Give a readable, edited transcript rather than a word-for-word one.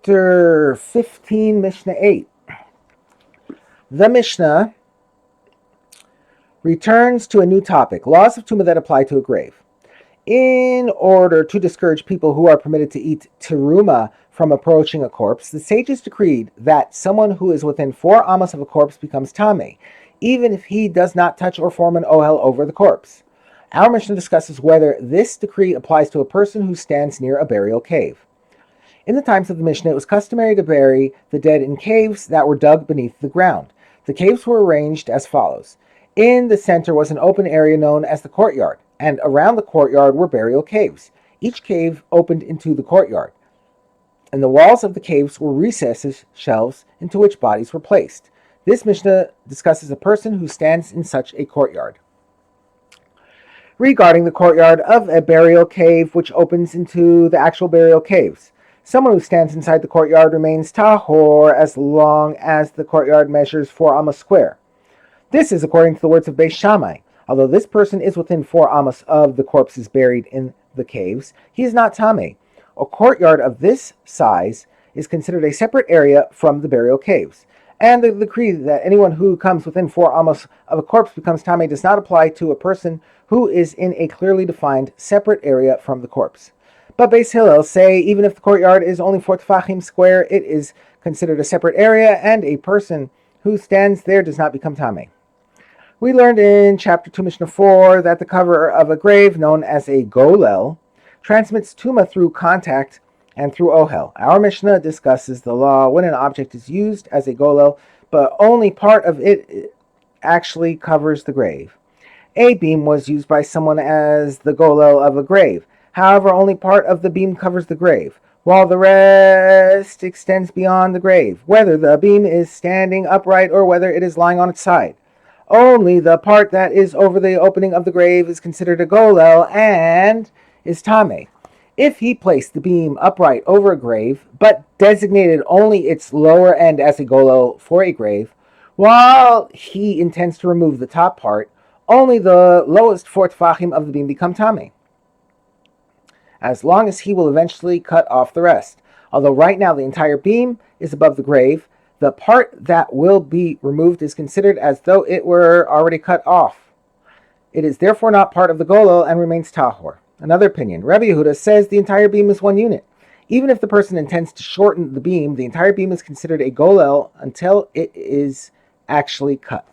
Chapter 15, Mishnah 8. The Mishnah returns to a new topic, laws of Tumah that apply to a grave. In order to discourage people who are permitted to eat teruma from approaching a corpse, the sages decreed that someone who is within 4 amos of a corpse becomes tameh, even if he does not touch or form an ohel over the corpse. Our Mishnah discusses whether this decree applies to a person who stands near a burial cave. In the times of the Mishnah, it was customary to bury the dead in caves that were dug beneath the ground. The caves were arranged as follows. In the center was an open area known as the courtyard, and around the courtyard were burial caves. Each cave opened into the courtyard, and the walls of the caves were recesses, shelves, into which bodies were placed. This Mishnah discusses a person who stands in such a courtyard. Regarding the courtyard of a burial cave which opens into the actual burial caves, someone who stands inside the courtyard remains tahor as long as the courtyard measures 4 amos square. This is according to the words of Beis Shammai. Although this person is within 4 amos of the corpses buried in the caves, he is not tameh. A courtyard of this size is considered a separate area from the burial caves. And the decree that anyone who comes within 4 amos of a corpse becomes tameh does not apply to a person who is in a clearly defined separate area from the corpse. But Beis Hillel say even if the courtyard is only 4 tefachim square, it is considered a separate area, and a person who stands there does not become tameh. We learned in chapter 2, Mishnah 4, that the cover of a grave, known as a golel, transmits tumah through contact and through ohel. Our Mishnah discusses the law when an object is used as a golel, but only part of it actually covers the grave. A beam was used by someone as the golel of a grave. However, only part of the beam covers the grave, while the rest extends beyond the grave, whether the beam is standing upright or whether it is lying on its side. Only the part that is over the opening of the grave is considered a golel and is tameh. If he placed the beam upright over a grave, but designated only its lower end as a golel for a grave, while he intends to remove the top part, only the lowest 4 tefachim of the beam become tameh, as long as he will eventually cut off the rest. Although right now the entire beam is above the grave, the part that will be removed is considered as though it were already cut off. It is therefore not part of the golel and remains tahor. Another opinion, Rabbi Yehuda says the entire beam is 1 unit. Even if the person intends to shorten the beam, the entire beam is considered a golel until it is actually cut.